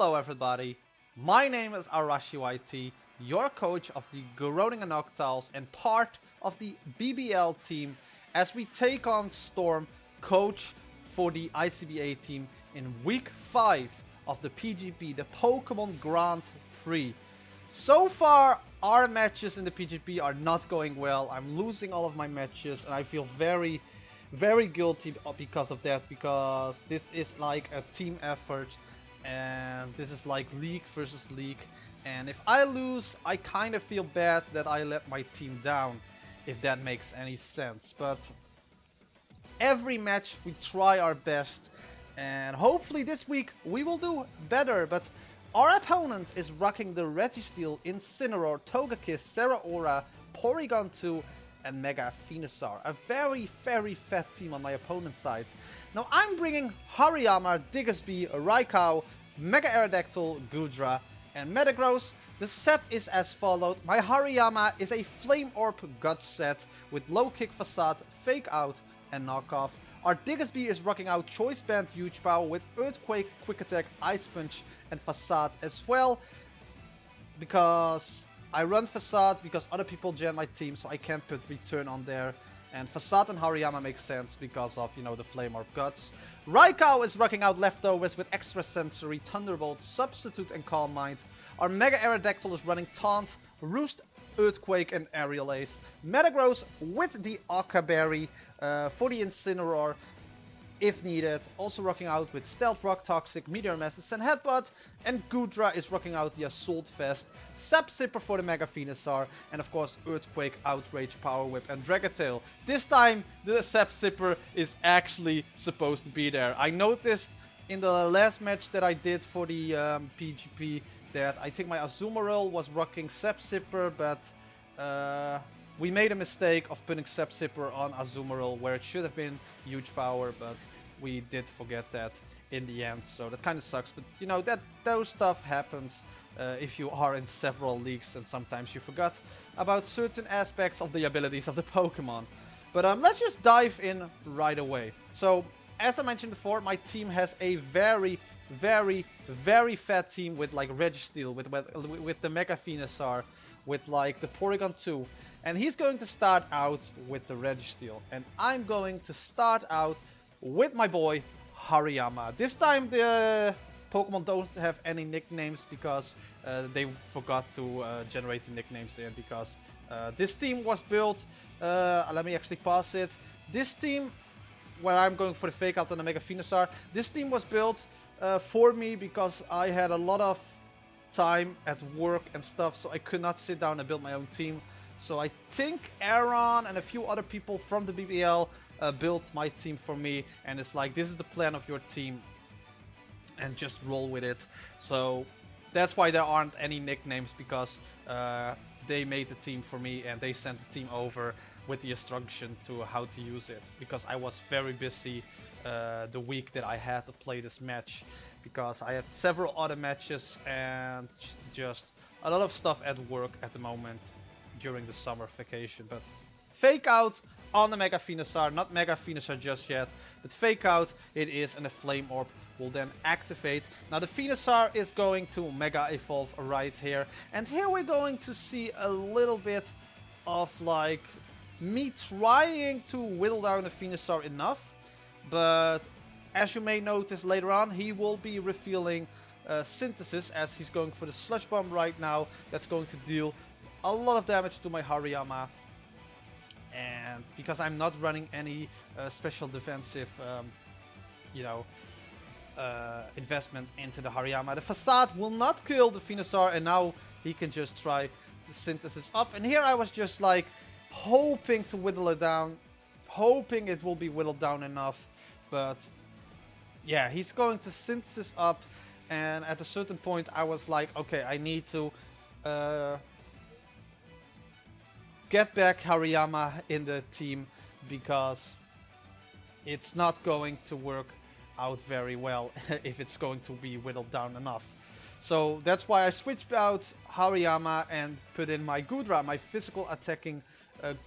Hello everybody, my name is ArashiYT, your coach of the Groningen Noctiles and part of the BBL team as we take on Storm, coach for the ICBA team in week 5 of the PGP, the Pokemon Grand Prix. So far, our matches in the PGP are not going well. I'm losing all of my matches and I feel very guilty because of that, because this is like a team effort and this is like league versus league, and if I lose I kind of feel bad that I let my team down, if that makes any sense. But every match we try our best and hopefully this week we will do better. But our opponent is rocking the Registeel, Incineroar, Togekiss, Zeraora, Porygon 2 and Mega Venusaur. A very fat team on my opponent's side. Now I'm bringing Hariyama, Diggersby, Raikou, Mega Aerodactyl, Goodra and Metagross. The set is as followed. My Hariyama is a Flame Orb gut set with low kick, facade, fake out and knockoff. Our Diggersby is rocking out Choice Band, Huge Power with Earthquake, Quick Attack, Ice Punch and facade as well, because I run Facade because other people jam my team, so I can't put Return on there. And Facade and Hariyama makes sense because of, you know, the Flame Orb guts. Raikou is rocking out Leftovers with Extra Sensory, Thunderbolt, Substitute and Calm Mind. Our Mega Aerodactyl is running Taunt, Roost, Earthquake and Aerial Ace. Metagross with the Occa Berry for the Incineroar if needed. Also rocking out with Stealth Rock, Toxic, Meteor Mass and Headbutt. And Goodra is rocking out the Assault Vest, Sap Sipper for the Mega Venusaur, and of course Earthquake, Outrage, Power Whip and Dragatail. This time the Sap Sipper is actually supposed to be there. I noticed in the last match that I did for the PGP that I think my Azumarill was rocking Sap Sipper, but we made a mistake of putting Sap Sipper on Azumarill where it should have been Huge Power, but we did forget that in the end, so that kind of sucks. But you know, those stuff happens if you are in several leagues and sometimes you forgot about certain aspects of the abilities of the Pokemon. But let's just dive in right away. So as I mentioned before, my team has a very fat team with like Registeel, with the Mega Venusaur, with like the Porygon 2, and he's going to start out with the Registeel, and I'm going to start out with my boy Hariyama. This time the Pokemon don't have any nicknames because they forgot to generate the nicknames in, because this team was built, let me actually pause it, this team, where I'm going for the Fake Out on the Mega Venusaur, this team was built for me because I had a lot of time at work and stuff, so I could not sit down and build my own team. So I think Aaron and a few other people from the BBL built my team for me, and it's like, this is the plan of your team and just roll with it. So that's why there aren't any nicknames, because they made the team for me and they sent the team over with the instruction to how to use it, because I was very busy the week that I had to play this match, because I had several other matches and just a lot of stuff at work at the moment during the summer vacation. But Fake Out on the Mega Venusaur, not Mega Venusaur just yet, but Fake Out it is, and the Flame Orb will then activate. Now the Venusaur is going to Mega Evolve right here, and here we're going to see a little bit of like me trying to whittle down the Venusaur enough. But as you may notice later on, he will be revealing Synthesis, as he's going for the Sludge Bomb right now. That's going to deal a lot of damage to my Hariyama. And because I'm not running any special defensive, investment into the Hariyama, the Facade will not kill the Venusaur, and now he can just try the Synthesis up. And here I was just like hoping to whittle it down, hoping it will be whittled down enough. But yeah, he's going to Synthesis up, and at a certain point I was like, okay, I need to get back Hariyama in the team, because it's not going to work out very well if it's going to be whittled down enough. So that's why I switched out Hariyama and put in my Goodra, my physical attacking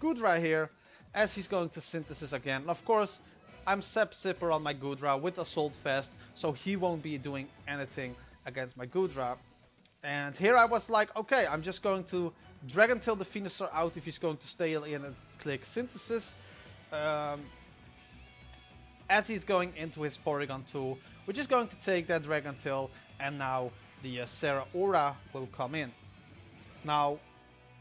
Goodra here, as he's going to Synthesis again. Of course, I'm Sap Sipper on my Goodra with Assault Vest, so he won't be doing anything against my Gudra. And here I was like, okay, I'm just going to Dragon Tail the Venusaur out if he's going to stay in and click Synthesis. As he's going into his Porygon 2, which is going to take that Dragon Tail, and now the Zeraora will come in. Now,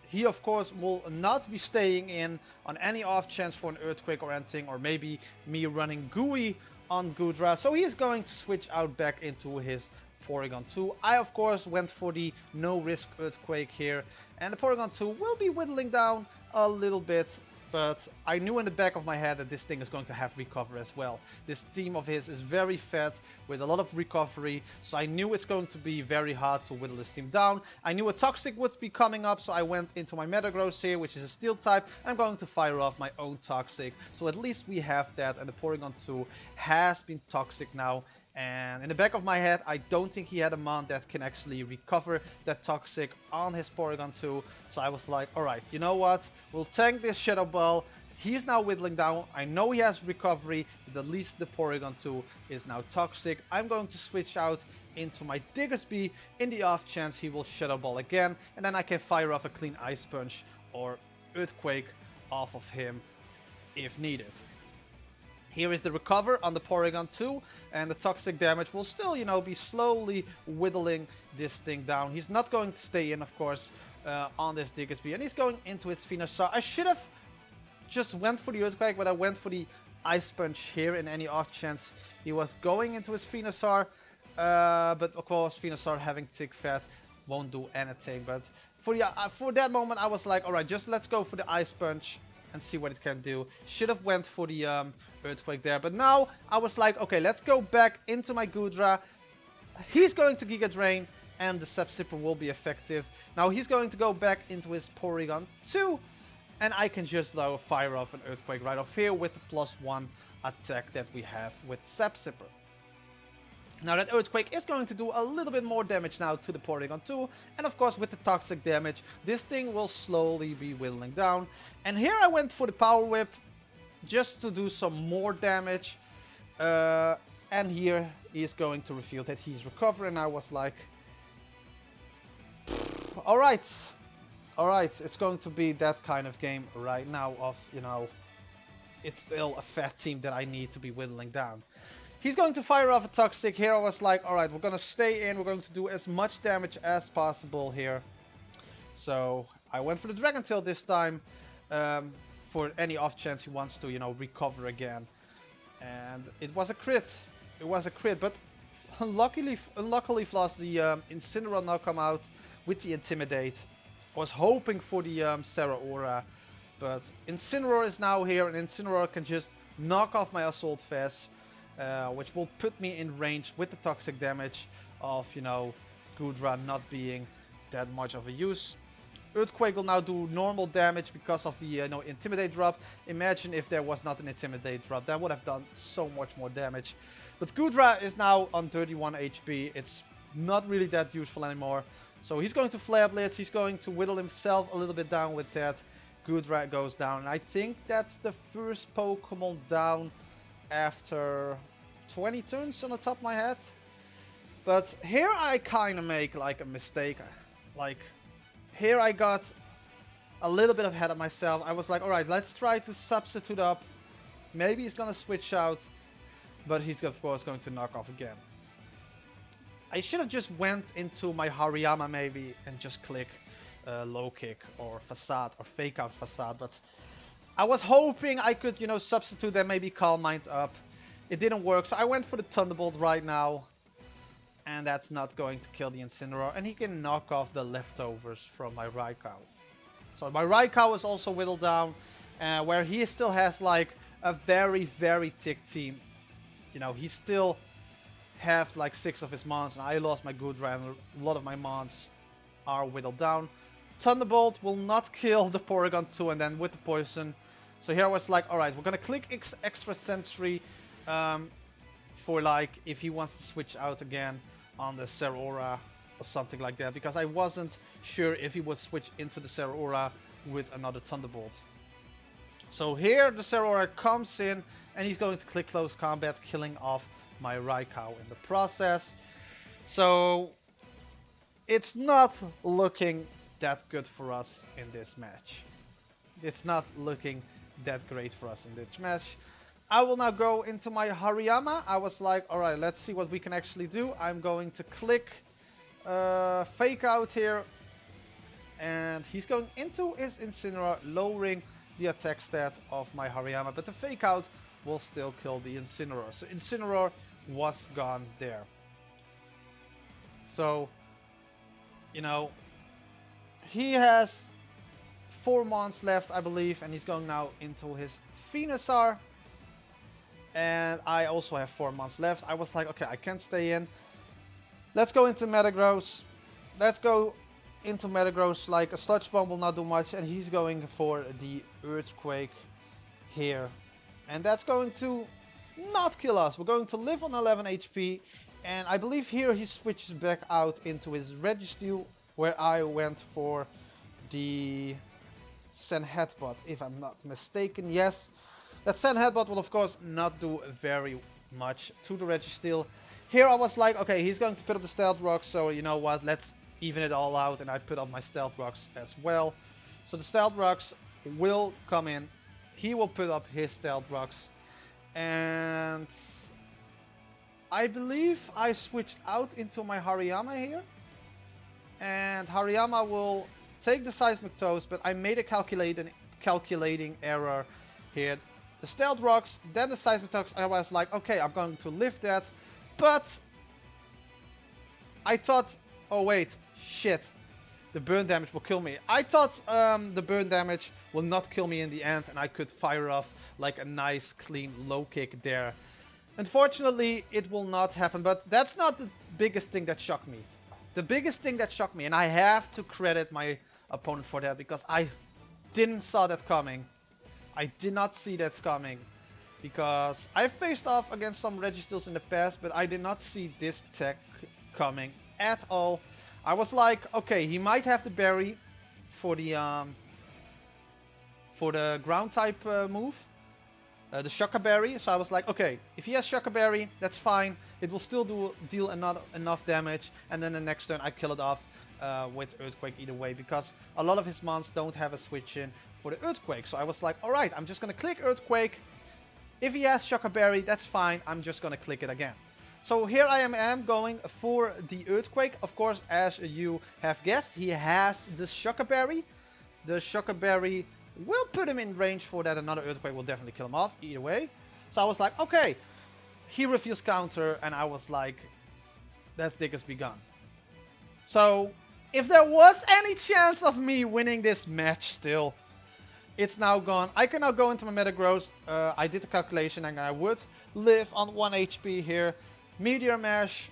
he of course will not be staying in on any off chance for an Earthquake or anything, or maybe me running Gooey on Gudra, so he's going to switch out back into his Porygon 2. I of course went for the no risk Earthquake here, and the Porygon 2 will be whittling down a little bit, but I knew in the back of my head that this thing is going to have recover as well. This team of his is very fat with a lot of recovery, so I knew it's going to be very hard to whittle this team down. I knew a Toxic would be coming up, so I went into my Metagross here, which is a Steel type. I'm going to fire off my own Toxic, so at least we have that, and the Porygon 2 has been Toxic now. And in the back of my head, I don't think he had a Mon that can actually recover that Toxic on his Porygon 2. So I was like, alright, you know what? We'll tank this Shadow Ball. He's now whittling down. I know he has recovery, but at least the Porygon 2 is now Toxic. I'm going to switch out into my Diggersby in the off chance he will Shadow Ball again. And then I can fire off a clean Ice Punch or Earthquake off of him if needed. Here is the recover on the Porygon 2, and the toxic damage will still, you know, be slowly whittling this thing down. He's not going to stay in, of course, on this Diggersby, and he's going into his Venusaur. I should have just went for the Earthquake, but I went for the Ice Punch here in any off chance he was going into his Venusaur. But of course, Venusaur having Tick Fat won't do anything. But for that moment, I was like, alright, just let's go for the Ice Punch and see what it can do. Should have went for the Earthquake there, but now I was like, okay, let's go back into my Gudra. He's going to Giga Drain, and the Scepsipper will be effective. Now he's going to go back into his Porygon 2, and I can just fire off an Earthquake right off here with the +1 attack that we have with Scepsipper. Now that Earthquake is going to do a little bit more damage now to the Porygon 2, and of course with the toxic damage, this thing will slowly be whittling down. And here I went for the Power Whip, just to do some more damage. And here he is going to reveal that he's recovering. I was like, alright, it's going to be that kind of game right now of, you know, it's still a fat team that I need to be whittling down. He's going to fire off a Toxic. Here I was like, alright, we're going to stay in. We're going to do as much damage as possible here. So I went for the Dragon Tail this time. For any off chance he wants to, you know, recover again. And it was a crit. It was a crit. But unluckily Floss, the Incineroar now come out with the Intimidate. I was hoping for the Zeraora. But Incineroar is now here. And Incineroar can just knock off my Assault Vest. Which will put me in range with the toxic damage of, you know, Gudra not being that much of a use. Earthquake will now do normal damage because of the Intimidate drop. Imagine if there was not an Intimidate drop. That would have done so much more damage. But Gudra is now on 31 HP. It's not really that useful anymore. So he's going to Flare Blitz. He's going to whittle himself a little bit down with that. Gudra goes down. And I think that's the first Pokemon down after 20 turns on the top of my head. But here I kind of make like a mistake. Like, here I got a little bit ahead of myself. I was like, alright, let's try to substitute up. Maybe he's gonna switch out, but he's of course going to knock off again. I should have just went into my Hariyama maybe and just click Low Kick or Facade or Fake Out Facade, but I was hoping I could, you know, substitute and maybe Calm Mind up. It didn't work, so I went for the Thunderbolt right now. And that's not going to kill the Incineroar. And he can knock off the leftovers from my Raikou. So my Raikou is also whittled down. Where he still has like a very, very thick team. You know, he still have like 6 of his Mons. And I lost my Gudra and a lot of my Mons are whittled down. Thunderbolt will not kill the Porygon 2 and then with the poison. So here I was like, alright, we're gonna click Extra Sensory for like if he wants to switch out again on the Zeraora or something like that, because I wasn't sure if he would switch into the Zeraora with another Thunderbolt. So here the Zeraora comes in and he's going to click Close Combat, killing off my Raikou in the process. So it's not looking that good for us in this match. It's not looking that great for us in this match. I will now go into my Hariyama. I was like, alright, let's see what we can actually do. I'm going to click Fake Out here. And he's going into his Incineroar, lowering the attack stat of my Hariyama. But the Fake Out will still kill the Incineroar. So Incineroar was gone there. So, you know, he has 4 months left, I believe, and he's going now into his Venusaur. And I also have 4 months left. I was like, okay, I can't stay in. Let's go into Metagross. Let's go into Metagross. Like, a Sludge Bomb will not do much, and he's going for the Earthquake here. And that's going to not kill us. We're going to live on 11 HP. And I believe here he switches back out into his Registeel, where I went for the Sand Headbutt, if I'm not mistaken. Yes, that Sand Headbutt will of course not do very much to the Registeel. Here I was like, okay, he's going to put up the Stealth Rocks, so you know what, let's even it all out, and I put up my Stealth Rocks as well. So the Stealth Rocks will come in. He will put up his Stealth Rocks, and I believe I switched out into my Hariyama here. And Hariyama will take the Seismic Toast, but I made a calculating error here. The Stealth Rocks, then the Seismic Toast, I was like, okay, I'm going to live that. But I thought, oh wait, shit, the burn damage will kill me. I thought the burn damage will not kill me in the end, and I could fire off like a nice clean low kick there. Unfortunately, it will not happen, but that's not the biggest thing that shocked me. The biggest thing that shocked me, and I have to credit my opponent for that, because I didn't saw that coming. I did not see that coming, because I faced off against some Registeels in the past, but I did not see this tech coming at all. I was like, okay, he might have the berry for the ground type move. The Shocker Berry, so I was like, okay, if he has Shocker Berry, that's fine. It will still deal enough damage, and then the next turn I kill it off with Earthquake either way, because a lot of his mons don't have a switch in for the Earthquake. So I was like, alright, I'm just gonna click Earthquake. If he has Shocker Berry, that's fine, I'm just gonna click it again. So here I am going for the Earthquake. Of course, as you have guessed, he has the Shocker Berry. The Shocker Berry will put him in range for that. Another Earthquake will definitely kill him off either way. So I was like, okay, he reveals counter, and I was like, that's Dick has begun. So if there was any chance of me winning this match still, it's now gone. I can now go into my Metagross. I did the calculation, and I would live on 1 HP here. Meteor Mash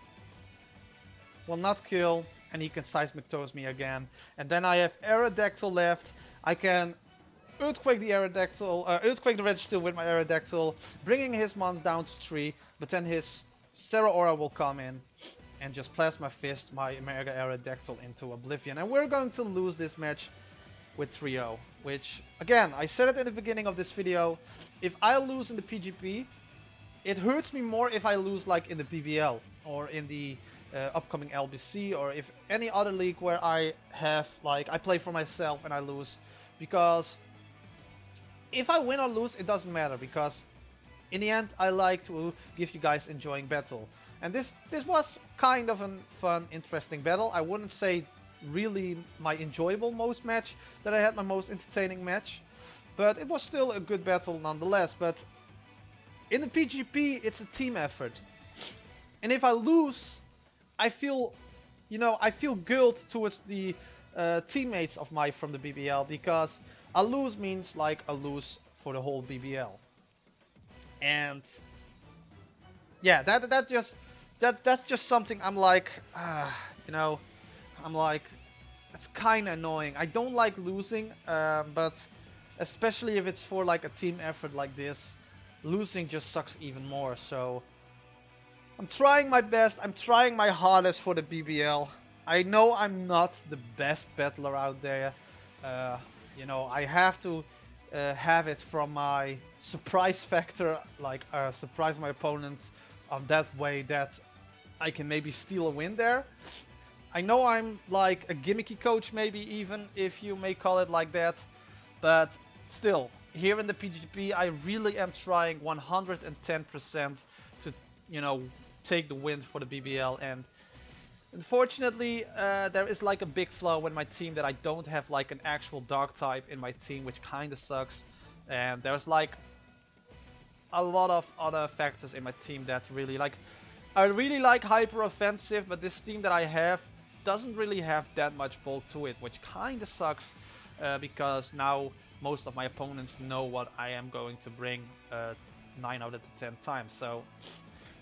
will not kill, and he can Seismic Toast me again. And then I have Aerodactyl left. I can Earthquake the Aerodactyl, Earthquake the Registeel with my Aerodactyl, bringing his mons down to 3, but then his Zeraora will come in and just Plasma Fist my Mega Aerodactyl into Oblivion. And we're going to lose this match with 3-0, which, again, I said it in the beginning of this video, if I lose in the PGP, it hurts me more if I lose like in the BBL or in the upcoming LBC, or if any other league where I have, like, I play for myself and I lose, because if I win or lose, it doesn't matter, because in the end, I like to give you guys enjoying battle. And this was kind of a fun, interesting battle. I wouldn't say really my enjoyable most match that I had, my most entertaining match, but it was still a good battle nonetheless. But in the PGP, it's a team effort. And if I lose, I feel, you know, I feel guilt towards the teammates of mine from the BBL, because a lose means like a lose for the whole BBL. And yeah, that's just something I'm like, you know, I'm like, it's kind of annoying. I don't like losing, but especially if it's for like a team effort like this, losing just sucks even more. So I'm trying my best, I'm trying my hardest for the BBL. I know I'm not the best battler out there. You know, I have to have it from my surprise factor, like surprise my opponents on that way that I can maybe steal a win there. I know I'm like a gimmicky coach, maybe even, if you may call it like that, but still, here in the PGP, I really am trying 110% to, you know, take the win for the BBL. And unfortunately, there is like a big flaw in my team that I don't have like an actual dark type in my team, which kind of sucks. And there's like a lot of other factors in my team that really like. I really like hyper offensive, but this team that I have doesn't really have that much bulk to it, which kind of sucks because now most of my opponents know what I am going to bring 9 out of the 10 times. So,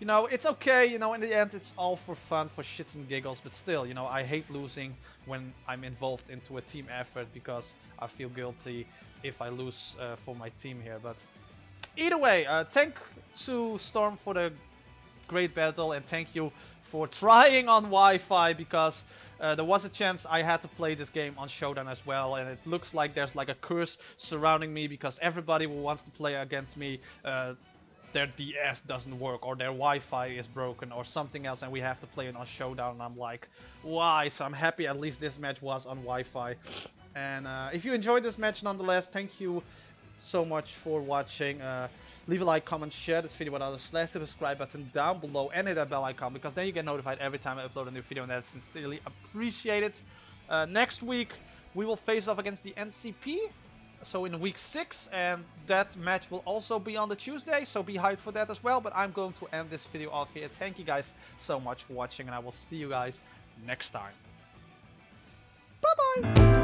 you know, it's okay, you know, in the end it's all for fun, for shits and giggles, but still, you know, I hate losing when I'm involved into a team effort because I feel guilty if I lose for my team here. But either way, thank to Storm for the great battle, and thank you for trying on Wi-Fi, because there was a chance I had to play this game on Showdown as well, and it looks like there's like a curse surrounding me because everybody who wants to play against me, their DS doesn't work or their Wi-Fi is broken or something else, and we have to play it on Showdown. And I'm like, why? So I'm happy at least this match was on Wi-Fi. And if you enjoyed this match nonetheless, thank you so much for watching. Leave a like, comment, share this video with others, slash the subscribe button down below, and hit that bell icon, because then you get notified every time I upload a new video, and that's sincerely appreciated. Next week we will face off against the NCP, so in week 6, and that match will also be on the Tuesday, so be hyped for that as well. But I'm going to end this video off here. Thank you guys so much for watching, and I will see you guys next time. Bye bye.